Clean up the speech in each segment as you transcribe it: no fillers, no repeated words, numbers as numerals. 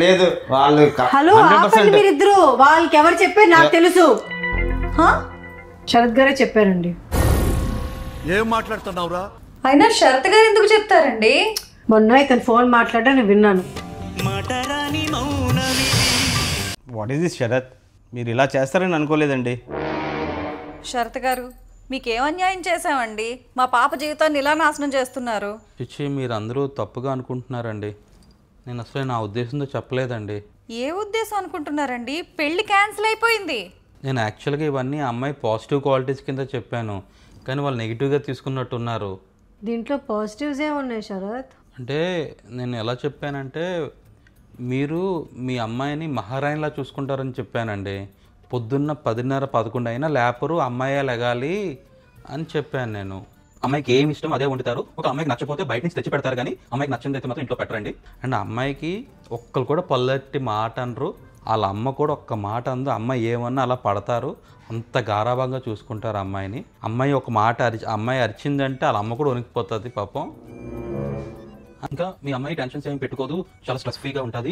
లేదు వాళ్ళు హలో మీరిద్దరు వాళ్ళకి ఎవరు చెప్పారు నాకు తెలుసు. శరత్ గారే చెప్పారండి. ఏం మాట్లాడుతున్నావురా? అయినా శరత్ గారు ఎందుకు చెప్తారండి? మొన్న ఇతను ఫోన్ మాట్లాడటం నేను విన్నాను. వాట్ ఈస్ దిస్ శరత్, మీరు ఇలా చేస్తారని అనుకోలేదండి. శరత్ గారు మీకేం అన్యాయం చేశామండి? మా పాప జీవితాన్ని ఇలా నాశనం చేస్తున్నారు. పిచ్చి, మీరు అందరూ తప్పుగా అనుకుంటున్నారండి. నేను అసలు నా ఉద్దేశంతో చెప్పలేదండి. ఏ ఉద్దేశం అనుకుంటున్నారండి? పెళ్లి క్యాన్సిల్ అయిపోయింది. నేను యాక్చువల్గా ఇవన్నీ అమ్మాయి పాజిటివ్ క్వాలిటీస్ కింద చెప్పాను, కానీ వాళ్ళు నెగిటివ్గా తీసుకున్నట్టున్నారు. దీంట్లో పాజిటివ్స్ ఏమున్నాయి శరత్? అంటే నేను ఎలా చెప్పానంటే, మీరు మీ అమ్మాయిని మహారాణిలా చూసుకుంటారని చెప్పానండి. పొద్దున్న 10:30, 11 అయినా లేపరు, అమ్మాయి లెగాలి అని చెప్పాను నేను. అమ్మాయికి ఏమి ఇష్టం అదే వండుతారు. ఒక అమ్మాయికి నచ్చపోతే బయట నుంచి తెచ్చి పెడతారు, కానీ అమ్మాయికి నచ్చింది అయితే మాత్రం ఇంట్లో పెట్టరండి. అండ్ అమ్మాయికి ఒక్కరు కూడా పల్లెట్టి మాట అనరు, వాళ్ళ అమ్మ కూడా ఒక్క మాట అందు. అమ్మాయి ఏమన్నా అలా పడతారు, అంత గారాభంగా చూసుకుంటారు అమ్మాయిని. అమ్మాయి ఒక మాట అమ్మాయి అరిచిందంటే వాళ్ళ అమ్మ కూడా వణికిపోతుంది పాపం. ఇంకా మీ అమ్మాయి టెన్షన్స్ ఏమి పెట్టుకోదు, చాలా స్ట్రెస్ ఫ్రీగా ఉంటుంది.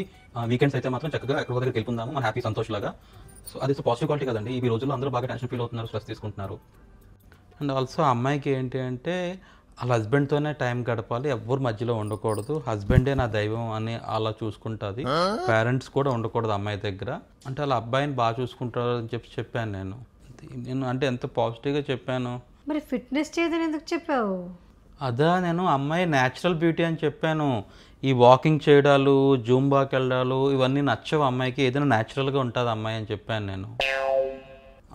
వీకెండ్స్ అయితే మాత్రం చక్కగా ఎక్కడికో దగ్గరికి వెళ్ళిపోదాము, మన హ్యాపీ సంతోష్ లాగా. సో అది పాజిటివ్ క్వాలిటీ కదండి. ఈ రోజుల్లో అందరూ బాగా టెన్షన్ ఫీల్ అవుతున్నారు, స్ట్రెస్ తీసుకుంటున్నారు. అండ్ ఆల్సో అమ్మాయికి ఏంటి అంటే వాళ్ళ హస్బెండ్తోనే టైం గడపాలి, ఎవ్వరు మధ్యలో ఉండకూడదు, హస్బెండే నా దైవం అని అలా చూసుకుంటుంది. పేరెంట్స్ కూడా ఉండకూడదు అమ్మాయి దగ్గర. అంటే వాళ్ళ అబ్బాయిని బాగా చూసుకుంటారు అని చెప్పాను నేను అంటే ఎంత పాజిటివ్గా చెప్పాను. మరి ఫిట్నెస్ చేయదని ఎందుకు చెప్పావు? అదా నేను అమ్మాయి న్యాచురల్ బ్యూటీ అని చెప్పాను. ఈ వాకింగ్ చేయడాలు, జూంబాకి వెళ్ళడాలు ఇవన్నీ నచ్చవు అమ్మాయికి, ఏదైనా న్యాచురల్గా ఉంటుంది అమ్మాయి అని చెప్పాను నేను.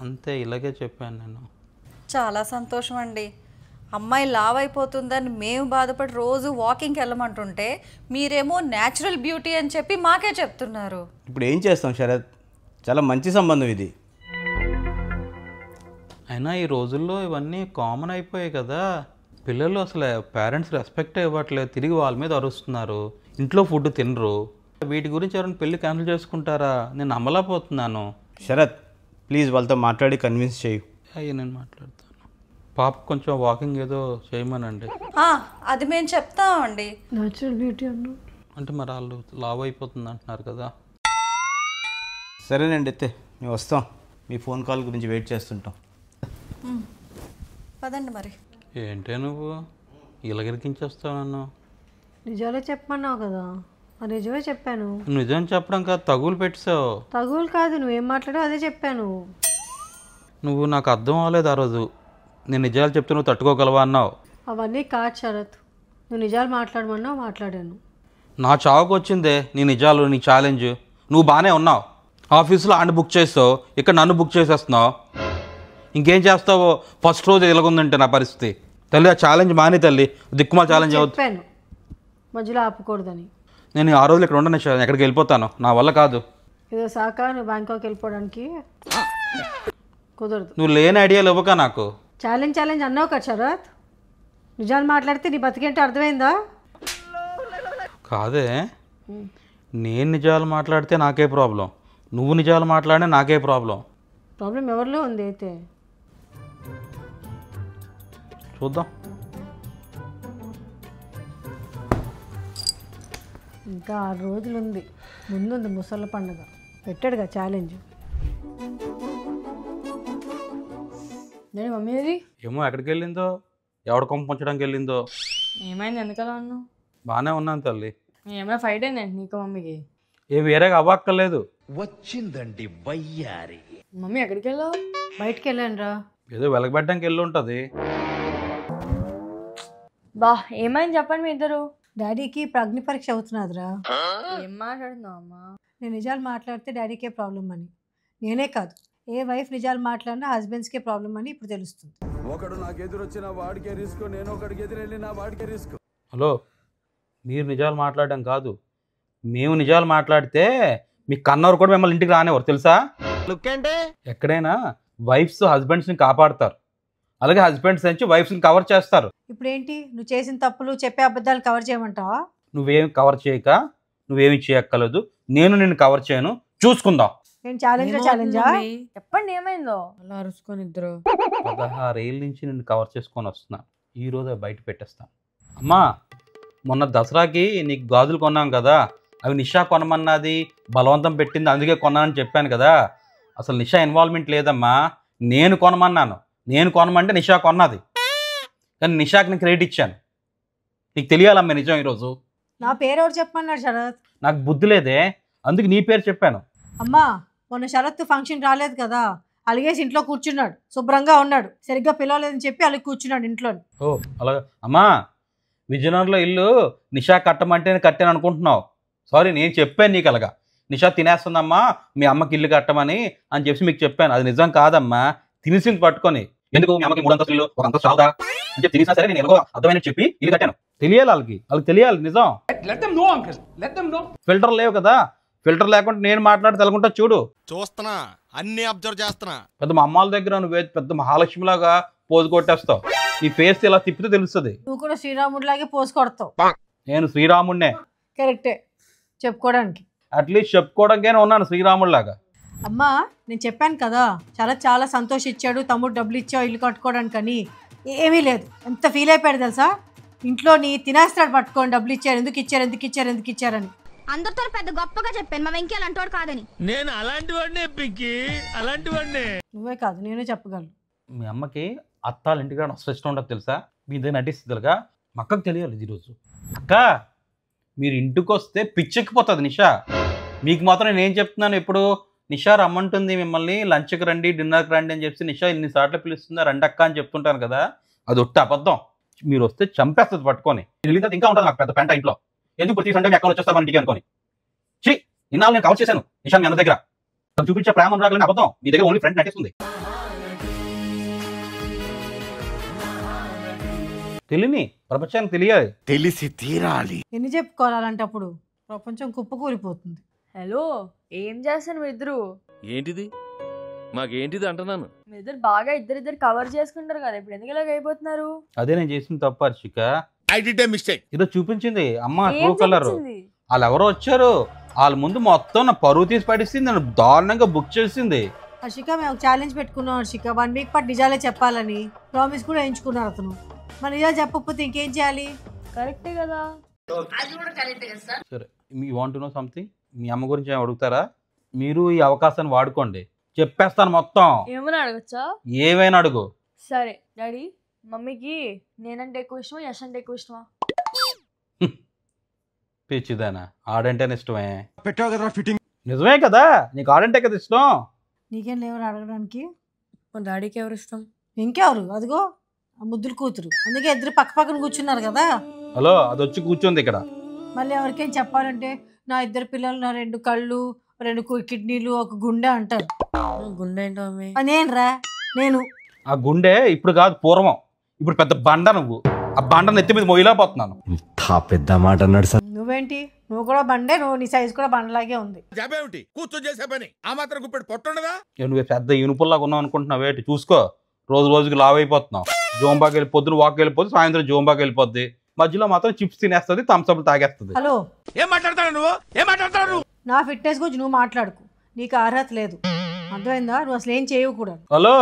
అంతే, ఇలాగే చెప్పాను నేను. చాలా సంతోషం అండి. అమ్మాయి లావ్ అయిపోతుందని మేము బాధపడి రోజు వాకింగ్కి వెళ్ళమంటుంటే మీరేమో న్యాచురల్ బ్యూటీ అని చెప్పి మాకే చెప్తున్నారు. ఇప్పుడు ఏం చేస్తాం శరత్, చాలా మంచి సంబంధం ఇది. అయినా ఈ రోజుల్లో ఇవన్నీ కామన్ అయిపోయాయి కదా. పిల్లలు అసలు పేరెంట్స్ రెస్పెక్ట్ ఇవ్వట్లేదు, తిరిగి వాళ్ళ మీద అరుస్తున్నారు, ఇంట్లో ఫుడ్ తినరు. వీటి గురించి ఎవరైనా పెళ్ళి క్యాన్సిల్ చేసుకుంటారా? నేను నమ్మలేకపోతున్నాను. శరత్ ప్లీజ్ వాళ్ళతో మాట్లాడి కన్విన్స్ చేయు. అయ్యి నేను మాట్లాడతాను. పాప కొంచెం వాకింగ్ ఏదో చేయమనండి. అది మేము చెప్తామండి. న్యాచురల్ బ్యూటీ అన్నా అంటే మరి వాళ్ళు లావ్ అయిపోతుంది అంటున్నారు కదా. సరేనండి, అయితే మేము వస్తాం, మీ ఫోన్ కాల్ గురించి వెయిట్ చేస్తుంటాం. పదండి మరి. ఏంటే నువ్వు ఇలాగిరికించేస్తావు నన్ను? నిజాలే చెప్పమన్నావు కదా, మరి నిజమే చెప్పాను. నిజం చెప్పడం కాదు, తగులు పెట్టావు. తగులు కాదు, నువ్వేం మాట్లాడావు అదే చెప్పాను. నువ్వు నాకు అర్థం అవ్వలేదు ఆ రోజు. నేను నిజాలు చెప్తే నువ్వు తట్టుకోగలవా అన్నావు. అవన్నీ కాదు శరత్, నువ్వు నిజాలు మాట్లాడమన్నావు, మాట్లాడాను. నా చావుకు వచ్చిందే నీ నిజాలు, నీ ఛాలెంజ్. నువ్వు బాగానే ఉన్నావు, ఆఫీసులో ఆండ బుక్ చేస్తావు, ఇక్కడ నన్ను బుక్ చేసేస్తున్నావు. ఇంకేం చేస్తావో? ఫస్ట్ రోజు ఇలాగుందంటే నా పరిస్థితి. తల్లి ఆ ఛాలెంజ్ మాని తల్లి, దిక్కుమాల ఛాలెంజ్ చెప్పాను మధ్యలో ఆపకూడదని. నేను ఆ రోజులు ఇక్కడ ఉండను, ఎక్కడికి వెళ్ళిపోతాను, నా వల్ల కాదు. ఏదో సాక నువ్వు బ్యాంకాక్ వెళ్ళిపోవడానికి కుదరదు. నువ్వు లేని ఐడియాలు ఇవ్వక నాకు. ఛాలెంజ్ అన్నావు కదా శరత్, నిజాలు మాట్లాడితే నీ బతికేంటో అర్థమైందా? కాదే, నేను నిజాలు మాట్లాడితే నాకే ప్రాబ్లం, నువ్వు నిజాలు మాట్లాడితే నాకే ప్రాబ్లం. ప్రాబ్లం ఎవరిలో ఉంది అయితే చూద్దాం. ఇంకా 6 రోజులు ఉంది, ముందుంది ముసళ్ళ పండుగ. పెట్టాడుగా ఛాలెంజ్. నేను మమ్మీ అది ఏమో ఎక్కడికి వెళ్ళిందో, ఎవడ కొంప పంచడానికి వెళ్ళిందో. ఏమైంది, ఎందుకలా ఉన్నావు? బాగానే ఉన్నాను తల్లి. ఏమైనా ఫైట్ అయింది నీకు మమ్మీకి? ఏ వేరేగా అవ్వక్కర్లేదు. వచ్చిందండి వయ్యారి. మమ్మీ ఎక్కడికి వెళ్ళావు? బయటికి వెళ్ళాను రా. ఏదో వెలగబెట్టడానికి వెళ్ళి ఉంటుంది. బా ఏమైంది చెప్పండి మీ ఇద్దరు. డాడీకి అగ్ని పరీక్ష అవుతున్నదిరా. ఏం మాట్లాడుతున్నావు అమ్మా? నేను నిజాలు మాట్లాడితే డాడీకే ప్రాబ్లం అని, నేనే కాదు ఏ వైఫ్ నిజాలు మాట్లాడినా హస్బెండ్స్కే ప్రాబ్లం అని ఇప్పుడు తెలుస్తుంది. ఒకడు నాకు ఎదురొచ్చిన వాడికే రిస్క్, నేను ఒకడికి ఎదురెళ్ళిన వాడికే రిస్క్. హలో, మీరు నిజాలు మాట్లాడడం కాదు, మేము నిజాలు మాట్లాడితే మీ కన్నవరు కూడా మిమ్మల్ని ఇంటికి రానివ్వరు తెలుసా. ఎక్కడైనా వైఫ్స్ హస్బెండ్స్ని కాపాడతారు, అలాగే హస్బెండ్స్ నుంచి వైఫ్స్ని కవర్ చేస్తారు. ఇప్పుడు ఏంటి నువ్వు చేసిన తప్పులు చెప్పే అబద్ధాలు కవర్ చేయమంటావా? నువ్వేమి కవర్ చేయక నువ్వేమి చేయక్కర్లేదు, నేను నిన్ను కవర్ చేయను, చూసుకుందాం. నేను ఛాలెంజా? చెప్పండి ఏమైందో. అలా అరుచుకొని ఇద్దరు 16 ఏళ్ళ నుంచి నిన్ను కవర్ చేసుకొని వస్తున్నా, ఈరోజు బయట పెట్టేస్తాను. అమ్మా మొన్న దసరాకి నీకు గాజులు కొన్నాం కదా, అవి నిషా కొనమన్నది, బలవంతం పెట్టింది, అందుకే కొన్నానని చెప్పాను కదా. అసలు నిషా ఇన్వాల్వ్మెంట్ లేదమ్మా, నేను కొనమన్నాను. నేను కొనమంటే నిషా కొన్నది, కానీ నిషాకి నేను క్రెడిట్ ఇచ్చాను. నీకు తెలియాలమ్మా నిజం ఈరోజు. నా పేరు ఎవరు చెప్పమన్నాడు శరత్? నాకు బుద్ధి లేదే, అందుకు నీ పేరు చెప్పాను. అమ్మా మొన్న శరత్ ఫంక్షన్ రాలేదు కదా, అలిగేసి ఇంట్లో కూర్చున్నాడు, శుభ్రంగా ఉన్నాడు, సరిగ్గా పిలవలేదని చెప్పి అలిగి కూర్చున్నాడు ఇంట్లో. ఓ అలాగా అమ్మా, విజయనగరంలో ఇల్లు నిషా కట్టమంటే నేను కట్టాను అనుకుంటున్నావు. సారీ, నేను చెప్పాను నీకు అలాగా, నిషా తినేస్తుందమ్మా మీ అమ్మకి ఇల్లు కట్టమని అని చెప్పి మీకు చెప్పాను. అది నిజం కాదమ్మా, తినేసింది పట్టుకొని. ఎందుకు మీ అమ్మకి 3 అంతస్తులు ఒక అంతస్తు చాలదా అని చెప్పి తినేసినా సరే నేను ఎలాగో అర్థమైన చెప్పి ఇల్లు కట్టాను. తెలియాలి వాళ్ళకి తెలియాలి నిజం. ఫిల్టర్ లేవు కదా, ఫిల్టర్ లేకుండా నేను మాట్లాడి తెలుగుంటా చూడు. చూస్తున్నా, అన్ని అబ్జర్వ్ చేస్తున్నా. పెద్ద మా అమ్మాల దగ్గర నువ్వే పెద్ద మహాలక్ష్మిలాగా పోజు కొట్టేస్తావు. నీ ఫేస్ ఇలా తిప్పితే తెలుస్తుంది. నువ్వు కూడా శ్రీరాముడిలాగే పోసి కొడతావు. నేను శ్రీరాముడినే. కరెక్టే చెప్పుకోవడానికి. అట్లీస్ట్ చెప్పుకోవడానికైనా ఉన్నాను శ్రీరాముడిలాగా. అమ్మా నేను చెప్పాను కదా, చాలా సంతోషించాడు తమ్ముడు, డబ్బులు ఇచ్చావు ఇల్లు కట్టుకోవడానికి అని. ఏమీ లేదు, ఎంత ఫీల్ అయిపోయాడు తెలుసా. ఇంట్లో నీ తినేస్తాడు పట్టుకోండి, డబ్బులు ఇచ్చారు, ఎందుకు ఇచ్చారని. అందరితో పెద్ద గొప్పగా చెప్పాను మా వెంకీ అలాంటి వాడు కాదని. నేను అలాంటి వాడినే పింకీ, అలాంటి వాడినే. నువ్వే కాదు నేను చెప్పగలను. మీ అమ్మకి అత్తాల ఇంటికి అసలు ఇష్టం ఉండదు తెలుసా. మీ దగ్గర నటిస్తుందిగా, మా అక్కకు తెలియాలి ఈరోజు. అక్క మీరు ఇంటికి వస్తే పిచ్చెక్కిపోతుంది నిషా. మీకు మాత్రం నేను ఏం చెప్తున్నాను, ఇప్పుడు నిషా రమ్మంటుంది మిమ్మల్ని, లంచ్కి రండి, డిన్నర్కి రండి అని చెప్పి నిషా ఇన్నిసార్లు పిలుస్తుందా, రండి అక్క అని చెప్తుంటాను కదా, అది ఒట్టి అబద్ధం. మీరు వస్తే చంపేస్తుంది పట్టుకొని. వెళ్ళిన ఇంకా ఉంటుంది నాకు పెద్ద పెంట ఇంట్లో. ఎందుకు ప్రతి సండే మీ అక్కడ వచ్చేస్తారు మన ఇంటికి అనుకోని. ఇన్నాళ్ళు నేను కవర్ చేశాను నిషా మీ అన్న దగ్గర. చూపించే ప్రేమ రాగలని అబద్ధం, మీ దగ్గర ఓన్లీ ఫ్రెండ్ నటిస్తుంది. తెలియని ప్రపంచానికి తెలియాలి, తెలిసి తీరాలి. ఎన్ని చెప్పుకోవాలి అలాంటప్పుడు, ప్రపంచం కుప్పకూలిపోతుంది. హలో, ఏం చేస్తాను మీ ఇద్దరు? ఏంటిది మాకేంటిది అంటున్నాను. మీ ఇద్దరు బాగా ఇద్దరిద్దరు కవర్ చేసుకుంటారు కదా, ఇప్పుడు ఎందుకు ఇలాగ అయిపోతున్నారు? అదే నేను చేసిన తప్పు Harshika. I did a mistake. ఈరోజు చూపించింది అమ్మ ఏం ట్రూ కలర్. చూపించింది? వాళ్ళు ఎవరో వచ్చారు, వాళ్ళ ముందు మొత్తం నా పరువు తీసి పడిస్తుంది, నన్ను దారుణంగా బుక్ చేసింది. హర్షిక మేము ఒక ఛాలెంజ్ పెట్టుకున్నాం హర్షిక, 1 వీక్ పాటు నిజాలే చెప్పాలని ప్రామిస్ కూడా వేయించుకున్నారు అతను. మన నిజాలు చెప్పకపోతే ఇంకేం చేయాలి? కరెక్టే కదా. సరే, me want to know something? మీ అమ్మ గురించి ఏమి అడుగుతారా? మీరు ఈ అవకాశాన్ని వాడుకోండి, చెప్పేస్తాను మొత్తం. ఏమని అడగచ్చా? ఏమైనా అడుగు. సరే డాడీ, మమ్మీకి నేనంటే ఎక్కువ ఇష్టమా, యశ్ అంటే ఎక్కువ ఇష్టమా? పిచ్చిదానా, ఆడంటేనే ఇష్టమే. పెట్టావు కదా ఫిట్టింగ్. నిజమే కదా, నీకు ఆడంటే కదా ఇష్టం. నీకేం లేవరు అడగడానికి? మా డాడీకి ఎవరు ఇష్టం? ఇంకెవరు? అదిగో ఆ ముద్దుల కూతురు, అందుకే ఇద్దరు పక్క పక్కన కూర్చున్నారు కదా. హలో, అది వచ్చి కూర్చోంది ఇక్కడ. మళ్ళీ ఎవరికైనా చెప్పాలంటే నా 2 పిల్లలు, నా 2 కళ్ళు, 2 కిడ్నీలు, 1 గుండె అంటారు. గుండె ఏంటో అమ్మే? నేను ఆ గుండె ఇప్పుడు కాదు, పూర్వం. ఇప్పుడు పెద్ద బండ, నువ్వు ఆ బండ నెత్తి మీద మొయ్యలేకపోతున్నాను. పెద్ద మాట అన్నాడు సార్. నువ్వేంటి, నువ్వు కూడా బండే, నీ సైజు కూడా బండలాగే ఉంది. జాబేమిటి కూర్చొని చేసే పని, ఆ మాత్రం గుప్పెడు పొట్టుండదా? నువ్వు పెద్ద ఇనుపుల్లాగా ఉన్నావు అనుకుంటున్నావు. ఏంటి చూసుకో, రోజు రోజుకి లావ్ అయిపోతున్నావు. జోంబాకి వెళ్ళి పొద్దున వాక్ వెళ్ళిపోద్ది, సాయంత్రం జోంబాకి వెళ్ళిపోద్ది, మధ్యలో మాత్రం చిప్స్ తినేస్తుంది, థమ్స్అప్ తాగేస్తుంది. హలో, ఏం మాట్లాడతాడు నువ్వు, ఏం మాట్లాడతాడు? నా ఫిట్నెస్ గురించి నువ్వు మాట్లాడుకు, నీకు అర్హత లేదు, అర్థమైందా? నువ్వు అసలు ఏం చేయవు కూడా. హలో,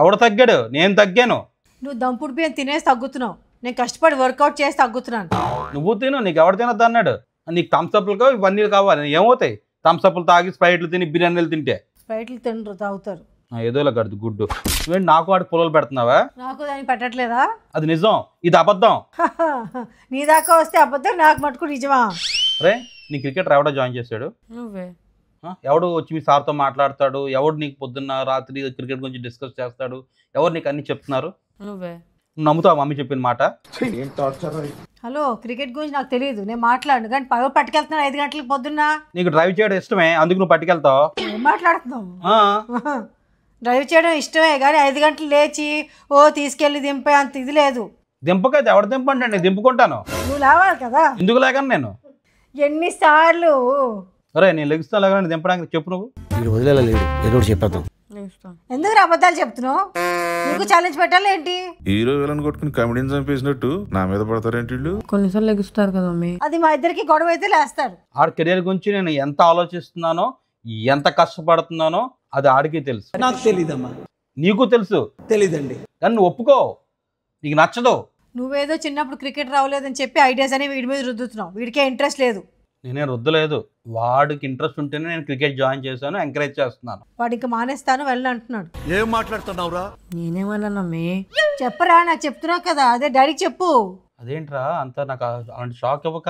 ఎవడు తగ్గాడు? నేను తగ్గాను. నువ్వు దంపుడు బియ్యం తినేసి తగ్గుతున్నావు, నేను కష్టపడి వర్కౌట్ చేసి తగ్గుతున్నాను. నువ్వు తిను, నీకు ఎవడు తినద్దు అన్నాడు? నీకు థమ్స్అప్లు కావు, ఇవన్నీ కావాలి. ఏమవుతాయి థమ్స్అప్లు తాగి, స్ప్రైట్లు తిని, బిర్యానీలు తింటే? స్ప్రైట్లు తినరు, తాగుతారు. ఏదోలా గడుదు గుడ్డు. నువ్వేంటి నాకు వాడి పొలాలు పెడుతున్నావా? నాకు దాన్ని పెట్టట్లేదా? అది నిజం, ఇది అబద్ధం. నీ దాకా వస్తే అబద్ధం, నాకు మటుకు నిజమా? రే, నీ క్రికెటర్ ఎవడో జాయిన్ చేశాడు? నువ్వే. ఎవడు వచ్చి మీ సార్తో మాట్లాడతాడు? ఎవడు నీకు పొద్దున్న రాత్రి క్రికెట్ గురించి డిస్కస్ చేస్తాడు? ఎవరు నీకు అన్ని చెప్తున్నారు? నువ్వే. నువ్వు నమ్ముతావు మమ్మీ చెప్పిన మాట? హలో, క్రికెట్ గురించి నాకు తెలియదు, నేను మాట్లాడను, కానీ పవర్ పట్టుకెళ్తున్నాను 5 గంటలకు పొద్దున్న. నీకు డ్రైవ్ చేయడం ఇష్టమే, అందుకు నువ్వు పట్టుకెళ్తావు. ఏం మాట్లాడుతున్నావు? డ్రైవ్ చేయడం ఇష్టమే, కానీ 5 గంటలు లేచి తీసుకెళ్ళి దింపే అంత ఇది లేదు. దింపకైతే ఎవడు దింపండి, నేను దింపుకుంటాను. నువ్వు లేవాలి కదా. ఎందుకు లేకను నేను? ఎన్నిసార్లు? అరే, నేను లెగిస్తాను లేక దింపడానికి చెప్పు. నువ్వు వీడు వదిలేలేడు, ఏదో ఒకటి చెప్పేద్దాం. ఎందుకు అబద్ధాలు చెప్తున్నావు? నీకు ఛాలెంజ్ పెట్టాలి ఏంటి? హీరో విలన్ కొట్టుకుని కమెడీని చంపేసినట్టు నా మీద పడతారేంటి వీళ్ళు? కొన్నిసార్లు లెగిస్తారు కదా మమ్మీ. అది మా ఇద్దరికి గొడవ అయితే లేస్తారు. ఆడ కెరీర్ గురించి నేను ఎంత ఆలోచిస్తున్నానో, ఎంత కష్టపడుతున్నానో అది ఆడికి తెలుసు. నాకు తెలీదమ్మా. నీకు తెలుసు. తెలీదండి. కానీ నువ్వు ఒప్పుకో, నీకు నచ్చదు. నువ్వేదో చిన్నప్పుడు క్రికెట్ రావలేదని చెప్పి ఐడియాస్ అని వీడి మీద రుద్దుతున్నావు. వీడికే ఇంట్రెస్ట్ లేదు. నేనే రుద్దలేదు, వాడికి ఇంట్రెస్ట్ ఉంటేనే నేను క్రికెట్ జాయిన్ చేశాను, ఎంకరేజ్ చేస్తున్నాను. వాడు ఇంకా మానేస్తాను వెళ్ళను అంటున్నాడు. ఏం మాట్లాడుతున్నావురా? నేనేమన్నానమ్మే? చెప్పరా, నాకు చెప్తున్నావు కదా, అదే డాడీకి చెప్పు. అదేంట్రా అంత నాకు అలాంటి షాక్ ఇవ్వక.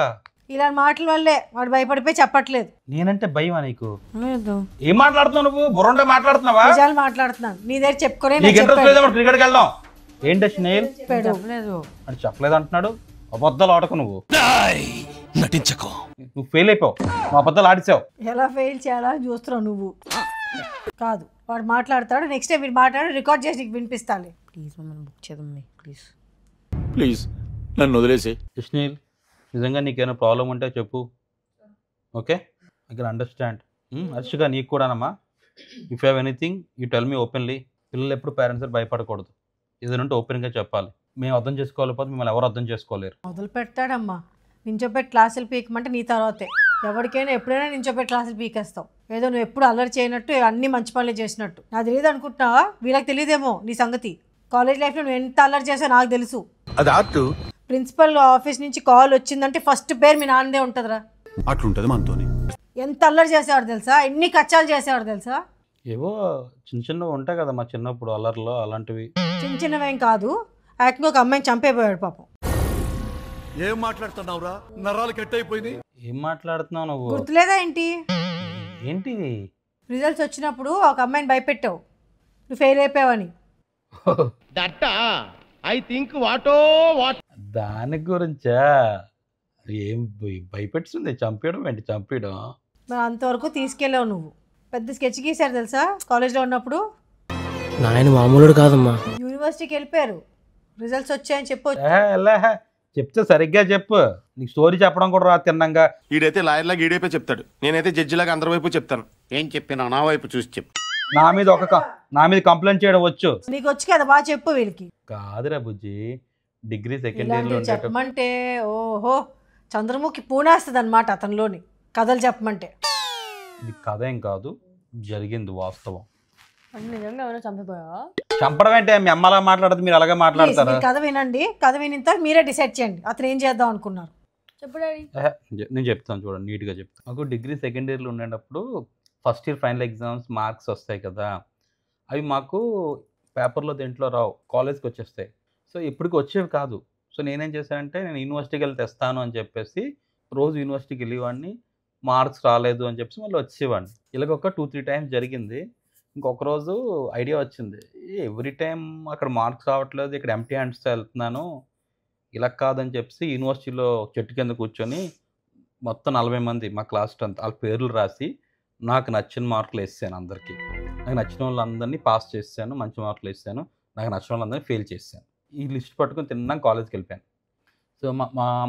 ఇలాంటి మాటల వల్లే వాడు భయపడిపోయి చెప్పట్లేదు. నేనంటే భయమా నీకు? లేదు, ఏం మాట్లాడుతున్నావు నువ్వు? బుర్రంటే మాట్లాడుతున్నావా? నిజాలు మాట్లాడుతున్నాను. నీ దగ్గర చెప్పుకొని నీకు ఇంట్రెస్ట్ లేదు క్రికెట్కి వెళ్దాం. ఏంటి స్నేహిల్ చెప్పలేదు అని చెప్పలేదు అంటున్నాడు. అబద్ధాలు ఆడకు నువ్వు, నటించకు. నువ్వు ఫెయిల్ అయిపోవు, నువ్వు అబద్ధాలు ఆడిచావు. ఎలా ఫెయిల్ చేయాలా అని చూస్తున్నావు నువ్వు. కాదు, వాడు మాట్లాడతాడు, నెక్స్ట్ టైం మీరు మాట్లాడి రికార్డ్ చేసి నీకు వినిపిస్తాను. ప్లీజ్ మమ్మల్ని బుక్ చేద్దాం ప్లీజ్. ప్లీజ్ నన్ను వదిలేసి. స్నేహిల్ నిజంగా నీకేమైనా ప్రాబ్లం ఉంటే చెప్పు, ఓకే? I can understand. హర్షిగా నీకు కూడానమ్మా, if you have anything you tell me openly. పిల్లలు ఎప్పుడు పేరెంట్స్ భయపడకూడదు, ఏదైనా ఉంటే ఓపెన్గా చెప్పాలి. మేము అర్థం చేసుకోలేకపోతే మిమ్మల్ని ఎవరు అర్థం చేసుకోలేరు. మొదలు పెడతాడమ్మా, నించోపెట్టి క్లాసులు పీకమంటే నీ తర్వాతే. ఎవరికైనా ఎప్పుడైనా నించోపెట్టి క్లాసులు పీకేస్తావు. ఏదో నువ్వు ఎప్పుడు అల్లరి చేయనట్టు, అన్ని మంచి పనులు చేసినట్టు. నాకు తెలియదు అనుకుంటున్నావా? వీళ్ళకి తెలియదేమో నీ సంగతి. కాలేజ్ లైఫ్లో నువ్వు ఎంత అల్లరి చేసావు నాకు తెలుసు. అది ఆర్ట్. ప్రిన్సిపల్ ఆఫీస్ నుంచి కాల్ వచ్చిందంటే ఫస్ట్ పేరు మీ నాన్నదే ఉంటుందిరా. అట్లుంటది మనతోని. ఎంత అల్లరి చేసేవాడు తెలుసా, ఎన్ని కచ్చాలు చేసేవాడు తెలుసా. ఏవో చిన్న చిన్నవి ఉంటాయి కదా మా చిన్నప్పుడు అల్లర్లో, అలాంటివి. చిన్న చిన్నవేం కాదు, యాక్టింగ్ ఒక అమ్మాయిని చంపేపోయాడు పాపం. ఏం మాట్లాడుతున్నావురా? నరాలు కట్ అయిపోయింది. ఏం మాట్లాడుతున్నావు నువ్వు? గుర్తులేదా ఏంటి? ఏంటిది? రిజల్ట్స్ వచ్చినప్పుడు ఒక అమ్మాయిని భయపెట్టావు, నువ్వు ఫెయిల్ అయిపోయావని. దాని గురించా? ఏం భయపెడుతుంది? చంపేయడం ఏంటి? చంపేయడం మరి అంతవరకు తీసుకెళ్ళావు నువ్వు. పెద్ద స్కెచ్ గీశారు తెలుసా కాలేజ్లో ఉన్నప్పుడు. నాయన మామూలుడు కాదమ్మా. యూనివర్సిటీకి వెళ్ళిపోయారు, రిజల్ట్స్ వచ్చాయని చెప్పు. చెప్తే సరిగ్గా చెప్పు, నీకు స్టోరీ చెప్పడం కూడా రా తిన్నంగా. ఈడైతే లాయర్ లాగా ఈడైపే చెప్తాడు, నేనైతే జడ్జి లాగా అందరి వైపు చెప్తాను. ఏం చెప్పినా నా వైపు చూసి చెప్పు. నా మీద కంప్లైంట్ చేయడం వచ్చు నీకు వచ్చి కదా, బాగా చెప్పు వీళ్ళకి. కాదురా బుజ్జి, డిగ్రీ సెకండ్ ఇయర్ లో చెప్పమంటే ఓహో చంద్రముఖి పూనేస్తుంది అనమాట అతనిలోని కథలు చెప్పమంటే. ఇది కథ ఏం కాదు, జరిగింది వాస్తవం. నిజంగా ఎవరైనా చంపిపోయావా? చంపడం అంటే మీ అమ్మలా మాట్లాడదు, మీరు అలాగే మాట్లాడతారా? కథ వినండి, కథ వినిన తర్వాత మీరే డిసైడ్ చేయండి అతను ఏం చేద్దాం అనుకున్నారు. చెప్పు డాడీ. నేను చెప్తాను చూడండి, నీట్గా చెప్తాను. నాకు డిగ్రీ సెకండ్ ఇయర్లో ఉండేటప్పుడు first year final exams marks వస్తాయి కదా, అవి మాకు పేపర్లో దేంట్లో రావు, కాలేజ్కి వచ్చేస్తాయి. సో ఇప్పటికి వచ్చేవి కాదు. సో నేనేం చేశానంటే, నేను యూనివర్సిటీకి వెళ్ళి తెస్తాను అని చెప్పేసి రోజు యూనివర్సిటీకి వెళ్ళేవాడిని. మార్క్స్ రాలేదు అని చెప్పేసి మళ్ళీ వచ్చేవాడిని. ఇలాగ ఒక 2-3 టైమ్స్ జరిగింది. ఇంకొక రోజు ఐడియా వచ్చింది, ఎవ్రీ టైం అక్కడ మార్క్స్ రావట్లేదు, ఇక్కడ ఎంటీ హ్యాండ్స్తో వెళ్తున్నాను, ఇలా కాదని చెప్పేసి యూనివర్సిటీలో చెట్టు కింద కూర్చొని మొత్తం 40 మంది మా క్లాస్ అంతా వాళ్ళ పేర్లు రాసి నాకు నచ్చిన మార్కులు వేసాను అందరికీ. నాకు నచ్చిన వాళ్ళందరినీ పాస్ చేశాను, మంచి మార్కులు వేసాను, నాకు నచ్చిన వాళ్ళందరినీ ఫెయిల్ చేశాను. ఈ లిస్ట్ పట్టుకుని తిన్నాక కాలేజ్కి వెళ్ళిపోయాను. సో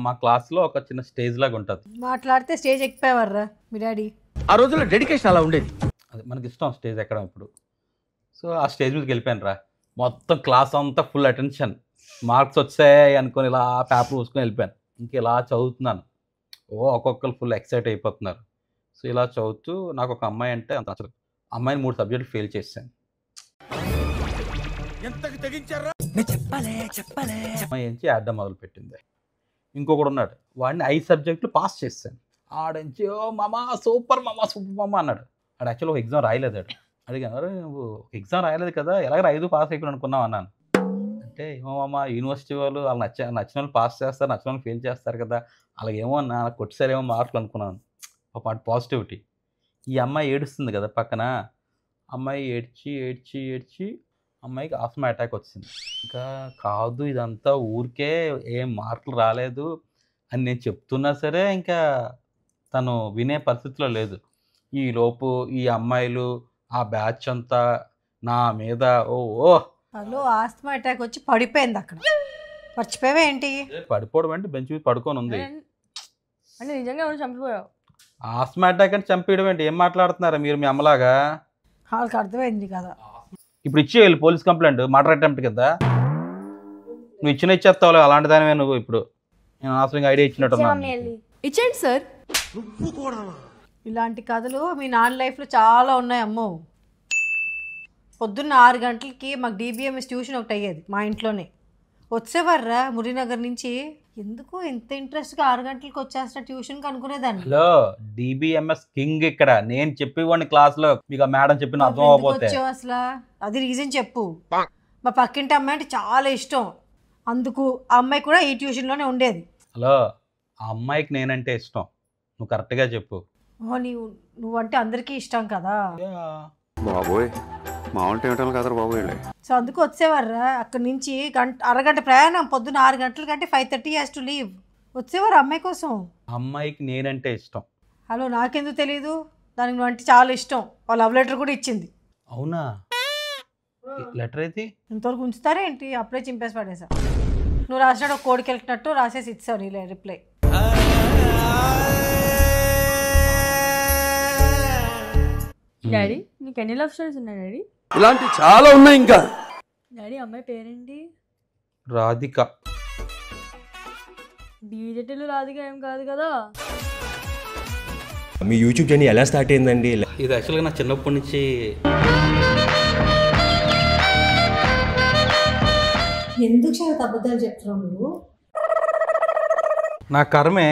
మా క్లాస్లో ఒక చిన్న స్టేజ్ లాగా ఉంటుంది. మాట్లాడితే స్టేజ్ ఎక్కిపోయేవారా మీ డాడీ? ఆ రోజుల్లో డెడికేషన్ అలా ఉండేది. అది మనకి ఇష్టం స్టేజ్ ఎక్కడం ఇప్పుడు. సో ఆ స్టేజ్ మీదకి వెళ్ళిపోయాను రా. మొత్తం క్లాస్ అంతా ఫుల్ అటెన్షన్, మార్క్స్ వచ్చాయి అనుకొని ఇలా పేపర్ చూసుకొని వెళ్ళిపోయాను. ఇంక ఇలా చదువుతున్నాను, ఒక్కొక్కరు ఫుల్ ఎక్సైట్ అయిపోతున్నారు. సో ఇలా చదువుతూ నాకు ఒక అమ్మాయి అంటే అంత నచ్చదు. అమ్మాయిని 3 సబ్జెక్టులు ఫెయిల్ చేశాను. అమ్మాయి ఏంచి ఆడడం మొదలుపెట్టింది. ఇంకొకడు ఉన్నాడు, వాడిని 5 సబ్జెక్టులు పాస్ చేశాను. ఆడించి ఓ మామా సూపర్ మామా అన్నాడు. ఆడు యాక్చువల్గా ఒక ఎగ్జామ్ రాయలేదు. అడిగాను, అరే నువ్వు ఎగ్జామ్ రాయలేదు కదా, ఎలాగ 5 పాస్ అయిపోయి అనుకున్నావు అన్నాను. అంటే ఏమో మామ, యూనివర్సిటీ వాళ్ళు నచ్చిన వాళ్ళు పాస్ చేస్తారు, నచ్చిన వాళ్ళు ఫెయిల్ చేస్తారు కదా, అలాగేమో నాకు కొట్టేసారేమో మార్కులు అనుకున్నాను. ఒక పాజిటివిటీ. ఈ అమ్మాయి ఏడుస్తుంది కదా పక్కన, అమ్మాయి ఏడ్చి అమ్మాయికి ఆస్మా అటాక్ వచ్చింది. ఇంకా కాదు ఇదంతా ఊరికే, ఏం మార్కులు రాలేదు అని నేను చెప్తున్నా సరే ఇంకా తను వినే పరిస్థితిలో లేదు. ఈలోపు ఈ అమ్మాయిలు ఆ బ్యాచ్ అంతా నా మీద హలో ఆస్మా అటాక్ వచ్చి పడిపోయింది అక్కడ. మర్చిపోయావా ఏంటి? పడిపోవడం అంటే బెంచ్ మీద పడుకొని ఉంది. అంటే నిజంగా ఎవరు చంపిపోయావు? ఆస్మా అటాక్ అంటే చంపేయడం ఏంటి? ఏం మాట్లాడుతున్నారా మీరు మీ అమ్మలాగా? వాళ్ళకి అర్థమైంది కదా. ఇప్పుడు ఇచ్చేయాలి పోలీస్ కంప్లైంట్, మర్డర్ అటెంప్ట్ కదా. నువ్వు ఇచ్చేస్తావు అలాంటి దానివే నువ్వు. ఇప్పుడు నేను అనవసరంగా ఐడియా ఇచ్చినట్టున్నాను. ఇచ్చేయండి సార్. ఇలాంటి కథలు మీ నాన్న లైఫ్లో చాలా ఉన్నాయి అమ్మో. పొద్దున్న 6 గంటలకి మాకు DBMS ట్యూషన్ ఒకటి అయ్యేది మా ఇంట్లోనే. వచ్చేవర్రా మురినగర్ నుంచి. ఎందుకు ఇంత ఇంట్రెస్ట్గా 6 గంటలకు వచ్చేస్తా ట్యూషన్కి అనుకునేదాన్ని. హలో డిబిఎంఎస్ కింగ్ ఇక్కడ. నేను చెప్పేవాడిని క్లాస్లో, మీకు ఆ మేడం చెప్పిన అర్థం అవ్వకపోతే. వచ్చావు అసలు అది రీజన్ చెప్పు. మా పక్కింటి అమ్మాయి అంటే చాలా ఇష్టం, అందుకు ఆ అమ్మాయి కూడా ఈ ట్యూషన్లోనే ఉండేది. హలో ఆ అమ్మాయికి నేనంటే ఇష్టం, నువ్వు కరెక్ట్గా చెప్పు. ఓ నువ్వంటే అందరికీ ఇష్టం కదా. బాబోయ్ మామూలు ఏమిటో కదరా బాబు వీళ్ళే. సో అందుకు వచ్చేవారా అక్కడి నుంచి అరగంట ప్రయాణం, పొద్దున్న 6 గంటల కంటే 5:30 హ్యాస్ టు లీవ్. వచ్చేవారు అమ్మాయి కోసం. అమ్మాయికి నేనంటే ఇష్టం. హలో నాకెందుకు తెలీదు, దానికి నువ్వు అంటే చాలా ఇష్టం. వాళ్ళ లవ్ లెటర్ కూడా ఇచ్చింది. అవునా? లెటర్ అయితే ఇంతవరకు ఉంచుతారా ఏంటి? అప్పుడే చింపేసి పడేసా. నువ్వు రాసినాడు ఒక కోడికి వెళ్ళినట్టు రాసేసి ఇచ్చావు నీ రిప్లై. డాడీ నీకు ఎన్ని లవ్ స్టోరీస్ ఉన్నాయి డాడీ? ఇలాంటి చాలా ఉన్నాయి ఇంకా. డాడీ అమ్మాయి పేరేంటి? రాధిక. డీజెటీలు రాధిక ఏం కాదు కదా? మీ యూట్యూబ్ జర్నీ ఎలా స్టార్ట్ అయిందండి? ఇది యాక్చువల్గా నా చిన్నప్పటి నుంచి. ఎందుకు చాలా అబద్ధాలు చెప్తున్నావు నువ్వు? నా కర్మే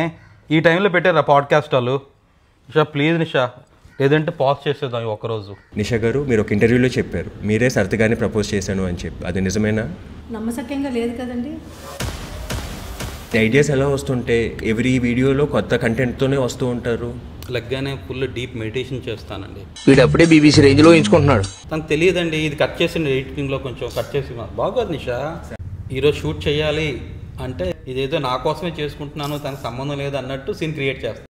ఈ టైంలో పెట్టారు ఆ పాడ్కాస్ట్ వాళ్ళు. నిషా ప్లీజ్ నిషా, లేదంటే పాజ్ చేసేద్దాం ఒక్కరోజు. నిషా గారు మీరు ఒక ఇంటర్వ్యూలో చెప్పారు మీరే సరదాగానే ప్రపోజ్ చేశాను అని చెప్పి, అది నిజమేనా? నమ్మశక్యంగా లేదు కదండి. ఐడియాస్ ఎలా వస్తుంటే ఎవ్రీ వీడియోలో కొత్త కంటెంట్తోనే వస్తూ ఉంటారు. లగ్గానే ఫుల్ డీప్ మెడిటేషన్ చేస్తానండి. వీడు అప్పుడే బీబీసీ రేంజ్లో ఎంచుకుంటున్నాడు. తనకు తెలియదండి, ఇది కట్ చేసి ఎడిటింగ్లో కొంచెం కట్ చేసి బాగోదు నిషా. ఈరోజు షూట్ చేయాలి అంటే ఇదేదో నా కోసమే చేసుకుంటున్నాను, తనకు సంబంధం లేదు అన్నట్టు సీన్ క్రియేట్ చేస్తాను.